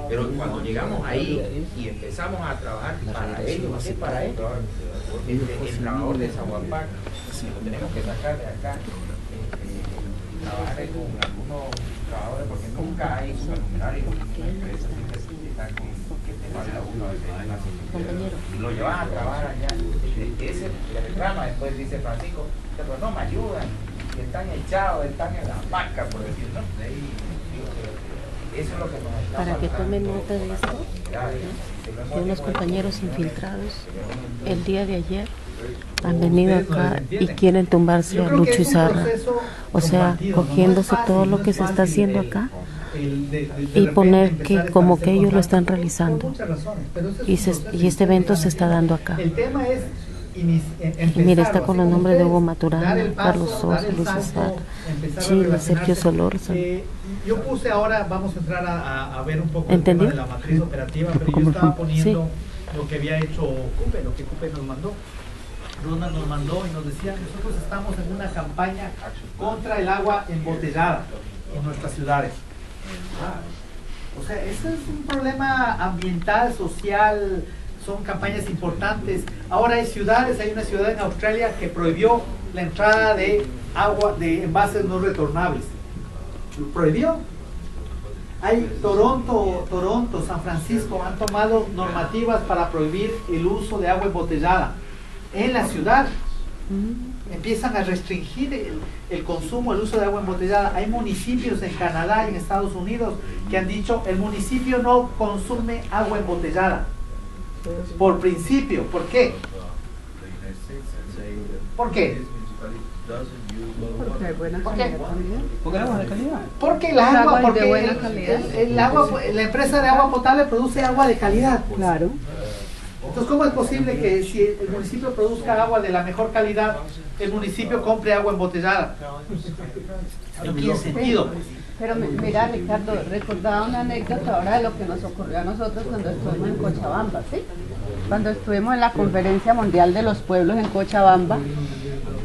Pero cuando llegamos ahí y empezamos a trabajar para ellos, es para ellos. El trabajador de Zaguapac, si lo tenemos que sacar de acá, trabajar con algunos trabajadores, porque nunca hay supernumerarios en una empresa que están con y lo llevan a trabajar allá. Ese le reclama, después dice Francisco, pero no me ayudan, y están echados, están en la vaca, por decirlo. Eso es lo que nos está para que tomen nota de esto, de unos compañeros infiltrados el día de ayer han venido acá y quieren tumbarse a Lucho Izarra, o sea, cogiéndose todo lo que se está haciendo acá y poner que como que ellos lo están realizando, y este evento se está dando acá. El tema es y mira, está con los nombres de Hugo Maturana, Carlos Sosa, Luis César, Chile, Sergio Solórzano. Yo puse ahora, vamos a entrar a ver un poco el tema de la matriz operativa, pero yo estaba poniendo lo que había hecho CUPE, lo que CUPE nos mandó. Ronald nos mandó y nos decía, nosotros estamos en una campaña contra el agua embotellada en nuestras ciudades. O sea, ese es un problema ambiental, social, son campañas importantes. Ahora hay ciudades, hay una ciudad en Australia que prohibió la entrada de agua de envases no retornables. Lo prohibió. Hay Toronto, San Francisco han tomado normativas para prohibir el uso de agua embotellada en la ciudad. Empiezan a restringir el consumo, el uso de agua embotellada. Hay municipios en Canadá y en Estados Unidos que han dicho el municipio no consume agua embotellada. Por principio. ¿Por qué? ¿Por qué? Porque hay buena ¿Por calidad qué? también. Porque el agua es de calidad. Porque el agua, de porque buena calidad. el agua, la empresa de agua potable produce agua de calidad. Claro. Entonces, ¿cómo es posible que si el municipio produzca agua de la mejor calidad, el municipio compre agua embotellada? No tiene sentido. Pero mira, Ricardo, recordaba una anécdota ahora de lo que nos ocurrió a nosotros cuando estuvimos en Cochabamba, ¿sí? Cuando estuvimos en la Conferencia Mundial de los Pueblos en Cochabamba,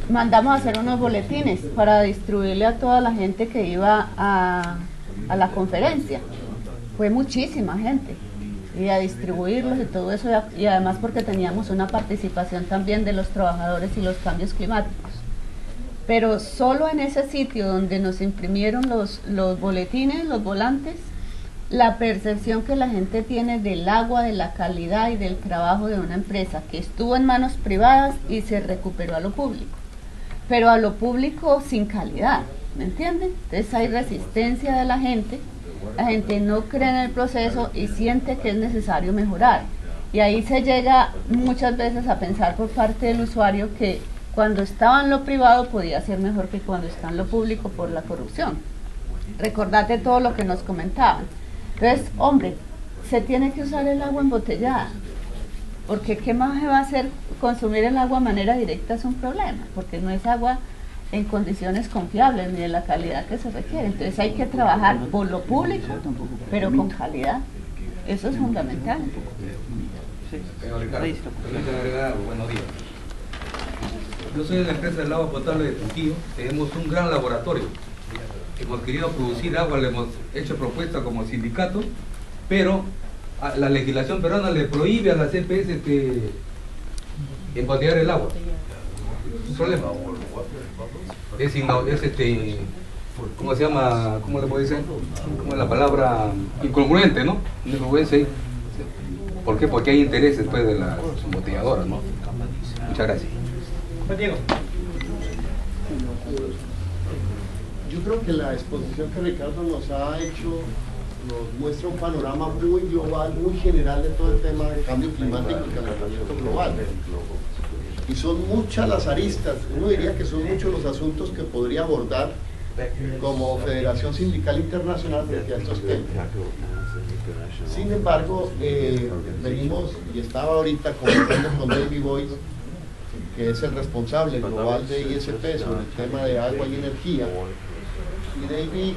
mandamos a hacer unos boletines para distribuirle a toda la gente que iba a la conferencia. Fue muchísima gente. Y a distribuirlos y todo eso, y además porque teníamos una participación también de los trabajadores y los cambios climáticos. Pero solo en ese sitio donde nos imprimieron los boletines, los volantes, la percepción que la gente tiene del agua, de la calidad y del trabajo de una empresa que estuvo en manos privadas y se recuperó a lo público, pero a lo público sin calidad, ¿me entienden? Entonces hay resistencia de la gente no cree en el proceso y siente que es necesario mejorar. Y ahí se llega muchas veces a pensar por parte del usuario que cuando estaba en lo privado podía ser mejor que cuando está en lo público por la corrupción. Recordate todo lo que nos comentaban. Entonces, hombre, se tiene que usar el agua embotellada, porque ¿qué más se va a hacer? Consumir el agua de manera directa es un problema, porque no es agua en condiciones confiables ni de la calidad que se requiere. Entonces hay que trabajar por lo público, pero con calidad. Eso es fundamental. Buenos días. Yo soy de la empresa del agua potable de Trujillo. Tenemos un gran laboratorio. Hemos querido producir agua, le hemos hecho propuestas como sindicato, pero la legislación peruana le prohíbe a la CPS embotellar el agua. Es un problema. ¿Cómo se llama? ¿Cómo le puede decir? ¿Cómo es la palabra? Incongruente, ¿no? Incongruente. ¿Por qué? Porque hay intereses después de las embotelladoras, ¿no? Muchas gracias. Diego. Yo creo que la exposición que Ricardo nos ha hecho nos muestra un panorama muy global, muy general de todo el tema del cambio climático y calentamiento global. Y son muchas las aristas, uno diría que son muchos los asuntos que podría abordar como Federación Sindical Internacional frente a estos temas. Sin embargo, venimos, y estaba ahorita conversando con David Boyce, que es el responsable global de ISP sobre el tema de agua y energía, y David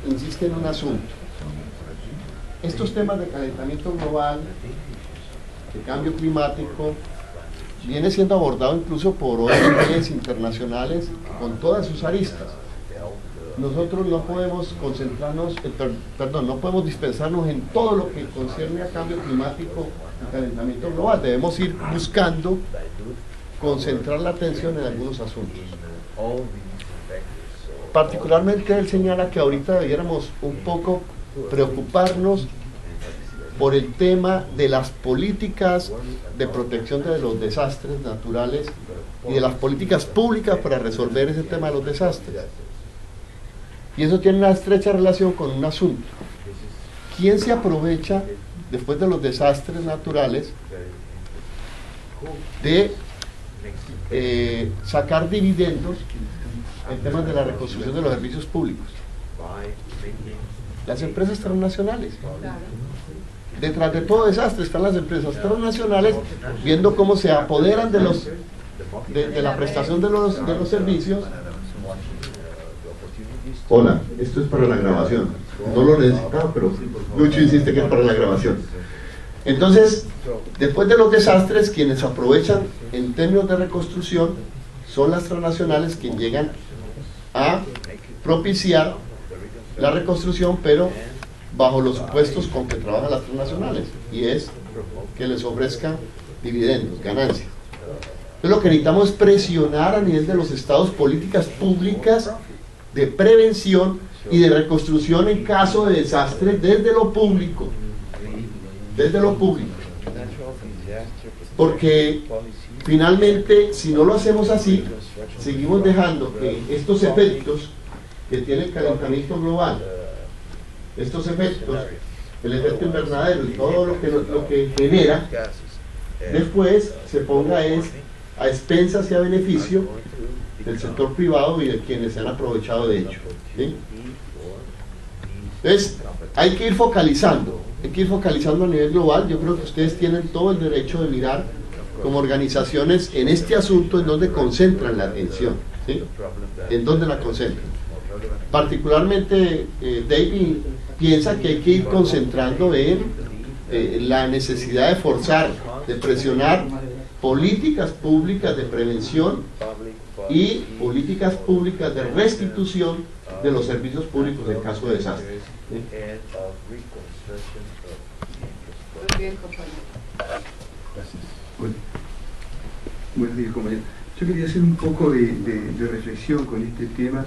insiste en un asunto. Estos temas de calentamiento global, de cambio climático, viene siendo abordado incluso por ONGs internacionales con todas sus aristas. Nosotros no podemos concentrarnos, no podemos dispensarnos en todo lo que concierne a cambio climático y calentamiento global. Debemos ir buscando concentrar la atención en algunos asuntos. Particularmente él señala que ahorita debiéramos un poco preocuparnos por el tema de las políticas de protección de los desastres naturales y de las políticas públicas para resolver ese tema de los desastres. Y eso tiene una estrecha relación con un asunto. ¿Quién se aprovecha después de los desastres naturales de sacar dividendos en temas de la reconstrucción de los servicios públicos? Las empresas transnacionales. Detrás de todo desastre están las empresas transnacionales viendo cómo se apoderan de la prestación de los servicios. Hola, esto es para la grabación. No lo necesitaba, pero Lucho insiste que es para la grabación. Entonces, después de los desastres, quienes aprovechan en términos de reconstrucción son las transnacionales quienes llegan a propiciar la reconstrucción, pero bajo los supuestos con que trabajan las transnacionales, y es que les ofrezcan dividendos, ganancias. Entonces lo que necesitamos es presionar a nivel de los estados políticas públicas de prevención y de reconstrucción en caso de desastre desde lo público. Desde lo público. Porque finalmente, si no lo hacemos así, seguimos dejando que estos efectos que tiene el calentamiento global, estos efectos, el efecto invernadero y todo lo que genera, después se ponga a expensas y a beneficio del sector privado y de quienes se han aprovechado de ello, ¿sí? Entonces, hay que ir focalizando a nivel global. Yo creo que ustedes tienen todo el derecho de mirar como organizaciones en este asunto en donde concentran la atención, ¿sí? En donde la concentran. Particularmente, David piensa que hay que ir concentrando en la necesidad de forzar, de presionar políticas públicas de prevención y políticas públicas de restitución de los servicios públicos en caso de desastres. ¿Sí? Muy bien, compañero. Bueno, buenos días, compañero. Yo quería hacer un poco de reflexión con este tema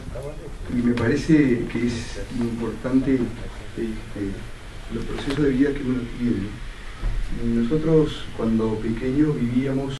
y me parece que es importante los procesos de vida que uno tiene. Nosotros cuando pequeños vivíamos